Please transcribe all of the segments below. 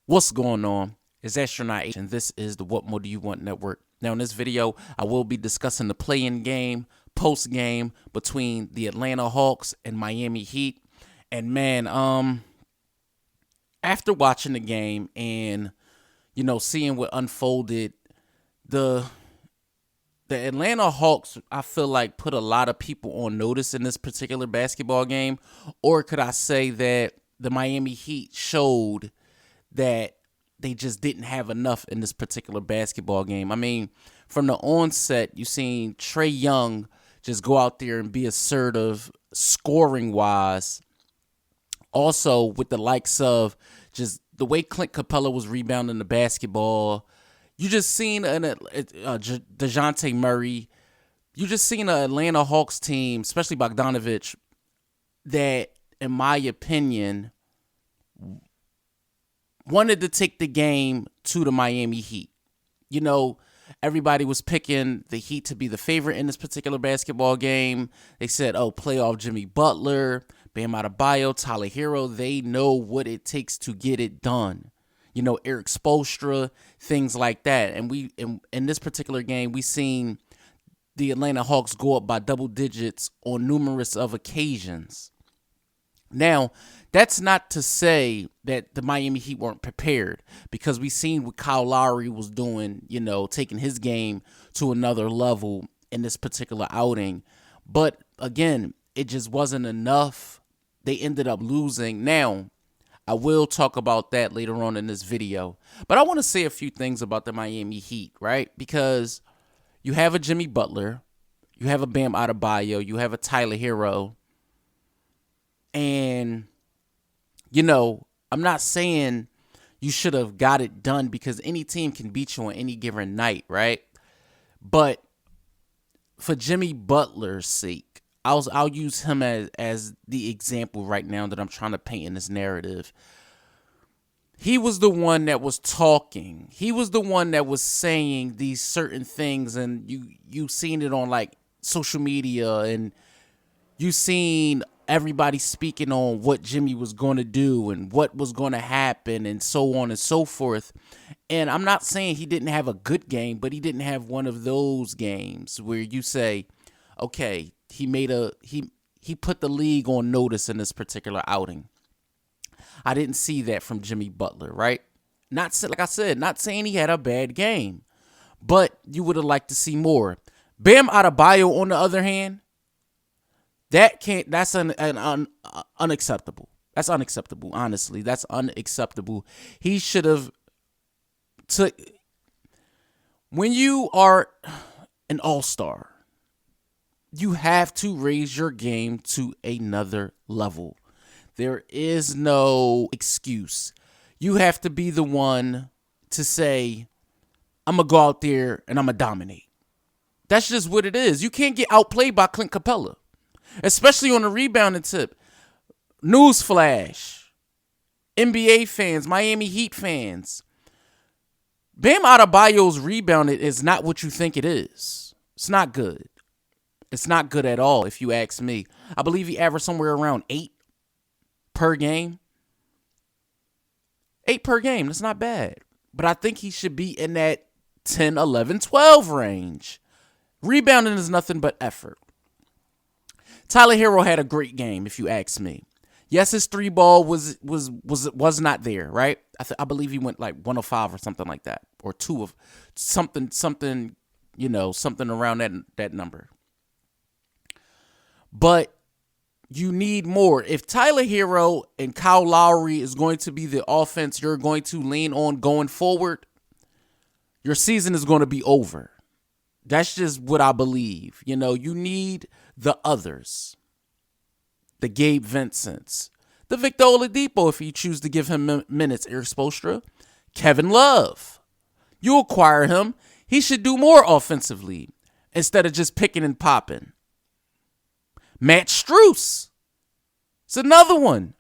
What's going on? It's Astronaut H, and this is the What More Do You Want Network. Now, in this video, I will be discussing the play-in game, post-game between the Atlanta Hawks and Miami Heat. And man, after watching the game and seeing what unfolded, the the Atlanta Hawks, I feel like, put a lot of people on notice in this particular basketball game. Or could I say that the Miami Heat showed that they just didn't have enough in this particular basketball game? I mean, from the onset, you seen Trae Young just go out there and be assertive, scoring wise. Also, with the likes of just the way Clint Capella was rebounding the basketball, you just seen DeJounte Murray. You just seen an Atlanta Hawks team, especially Bogdanovich, that, in my opinion, wanted to take the game to the Miami Heat. You know, everybody was picking the Heat to be the favorite in this particular basketball game. They said, oh, playoff Jimmy Butler, Bam Adebayo, Tyler Hero, they know what it takes to get it done. You know, Eric Spoelstra, things like that. And in this particular game, we seen the Atlanta Hawks go up by double digits on numerous of occasions. Now, that's not to say that the Miami Heat weren't prepared, because we seen what Kyle Lowry was doing, taking his game to another level in this particular outing. But again, it just wasn't enough. They ended up losing. Now, I will talk about that later on in this video. But I want to say a few things about the Miami Heat, right? Because you have a Jimmy Butler, you have a Bam Adebayo, you have a Tyler Hero. And, I'm not saying you should have got it done, because any team can beat you on any given night, right? But for Jimmy Butler's sake, I'll use him as the example right now that I'm trying to paint in this narrative. He was the one that was talking. He was the one that was saying these certain things, and you seen it on like social media, and you seen everybody speaking on what Jimmy was going to do and what was going to happen and so on and so forth. And I'm not saying he didn't have a good game, but he didn't have one of those games where you say, okay, he put the league on notice in this particular outing. I didn't see that from Jimmy Butler, right? Not like I said, not saying he had a bad game, but you would have liked to see more. Bam Adebayo, on the other hand, that's unacceptable. That's unacceptable. Honestly, that's unacceptable. He should have took. When you are an all-star, you have to raise your game to another level. There is no excuse. You have to be the one to say, I'm going to go out there and I'm going to dominate. That's just what it is. You can't get outplayed by Clint Capella, especially on the rebounding tip. Newsflash, NBA fans, Miami Heat fans, Bam Adebayo's rebounding is not what you think it is. It's not good. It's not good at all, if you ask me. I believe he averaged somewhere around 8 per game. 8 per game, that's not bad. But I think he should be in that 10, 11, 12 range. Rebounding is nothing but effort. Tyler Hero had a great game, if you ask me. Yes, his three ball was not there, right? I believe he went like 105 or something like that, or two of something, something around that number. But you need more. If Tyler Hero and Kyle Lowry is going to be the offense you're going to lean on going forward, your season is going to be over. That's just what I believe. You need the others. The Gabe Vincents. The Victor Oladipo, if you choose to give him minutes. Eric Spoelstra. Kevin Love. You acquire him. He should do more offensively instead of just picking and popping. Matt Strus. It's another one.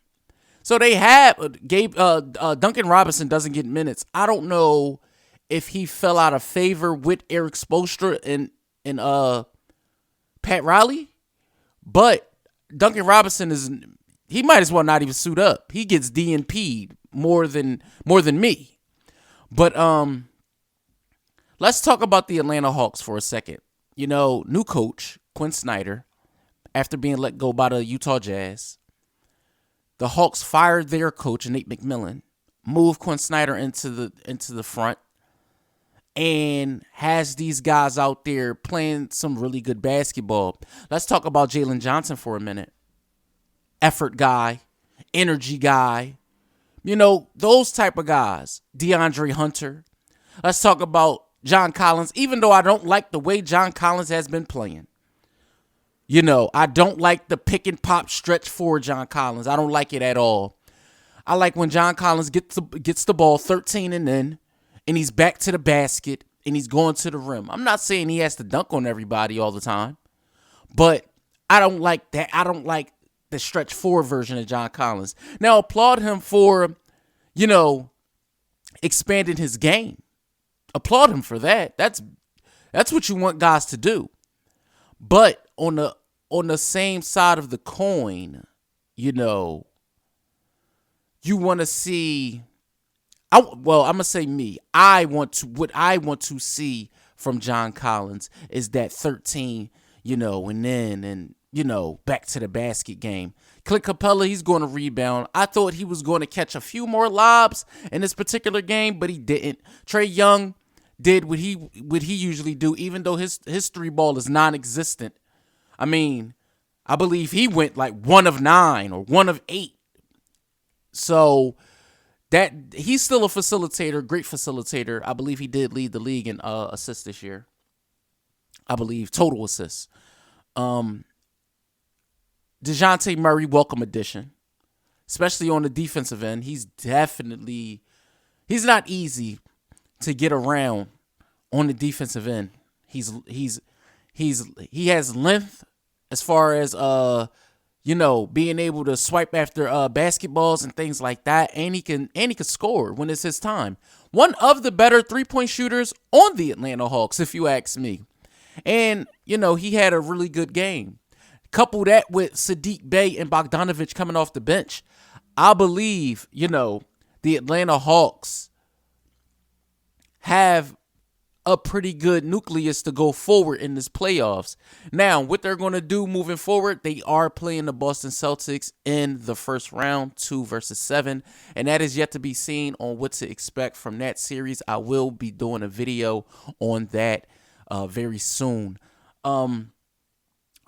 So they have Duncan Robinson doesn't get minutes. I don't know if he fell out of favor with Eric Spoelstra and Pat Riley, but Duncan Robinson he might as well not even suit up. He gets DNP'd more than me. But let's talk about the Atlanta Hawks for a second. You know, new coach Quinn Snyder, after being let go by the Utah Jazz, the Hawks fired their coach Nate McMillan, moved Quinn Snyder into the front, and has these guys out there playing some really good basketball. Let's talk about Jalen Johnson for a minute. Effort guy, energy guy, you know, those type of guys. DeAndre Hunter. Let's talk about John Collins, even though I don't like the way John Collins has been playing. You know, I don't like the pick and pop stretch for John Collins. I don't like it at all. I like when John Collins gets the ball 13 and in, and he's back to the basket, and he's going to the rim. I'm not saying he has to dunk on everybody all the time, but I don't like that. I don't like the stretch four version of John Collins. Now, applaud him for, you know, expanding his game. Applaud him for that. That's what you want guys to do. But on the same side of the coin, you know, you want to see. I'm gonna say me. What I want to see from John Collins is that 13, you know, and then and you know, back to the basket game. Clint Capella, he's going to rebound. I thought he was going to catch a few more lobs in this particular game, but he didn't. Trae Young did what he usually do, even though his three ball is non-existent. I mean, I believe he went like 1 of 9 or 1 of 8. So that he's still a facilitator, great facilitator. I believe he did lead the league in assists this year. I believe total assists. DeJounte Murray, welcome addition, especially on the defensive end. He's not easy to get around on the defensive end. He has length as far as you know, being able to swipe after basketballs and things like that, and he can score when it's his time. One of the better 3-point shooters on the Atlanta Hawks, if you ask me. And you know, he had a really good game. Couple that with Sadiq Bey and Bogdanovich coming off the bench, I believe, you know, the Atlanta Hawks have a pretty good nucleus to go forward in this playoffs. Now, what they're going to do moving forward, they are playing the Boston Celtics in the first round, 2 versus 7, and that is yet to be seen on what to expect from that series. I will be doing a video on that very soon.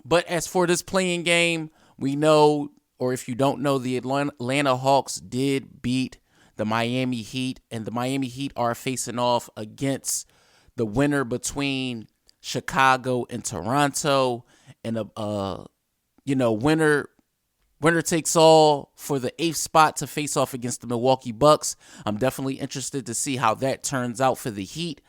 But as for this playing game, we know, or if you don't know, the Atlanta Hawks did beat the Miami Heat, and the Miami Heat are facing off against the winner between Chicago and Toronto, and winner takes all for the 8th spot to face off against the Milwaukee Bucks. I'm definitely interested to see how that turns out for the Heat.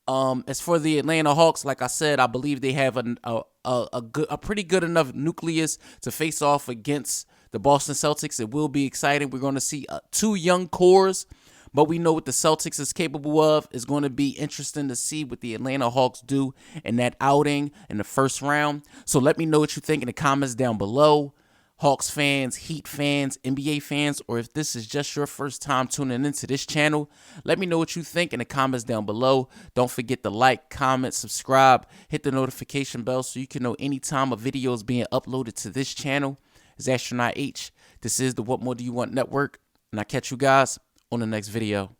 As for the Atlanta Hawks, like I said, I believe they have a pretty good enough nucleus to face off against the Boston Celtics. It will be exciting. We're going to see 2 young cores, but we know what the Celtics is capable of. It's going to be interesting to see what the Atlanta Hawks do in that outing in the first round. So let me know what you think in the comments down below. Hawks fans, Heat fans, NBA fans, or if this is just your first time tuning into this channel, let me know what you think in the comments down below. Don't forget to like, comment, subscribe, hit the notification bell so you can know anytime a video is being uploaded to this channel. It's Astronaut H. This is the What More Do You Want Network, and I'll catch you guys on the next video.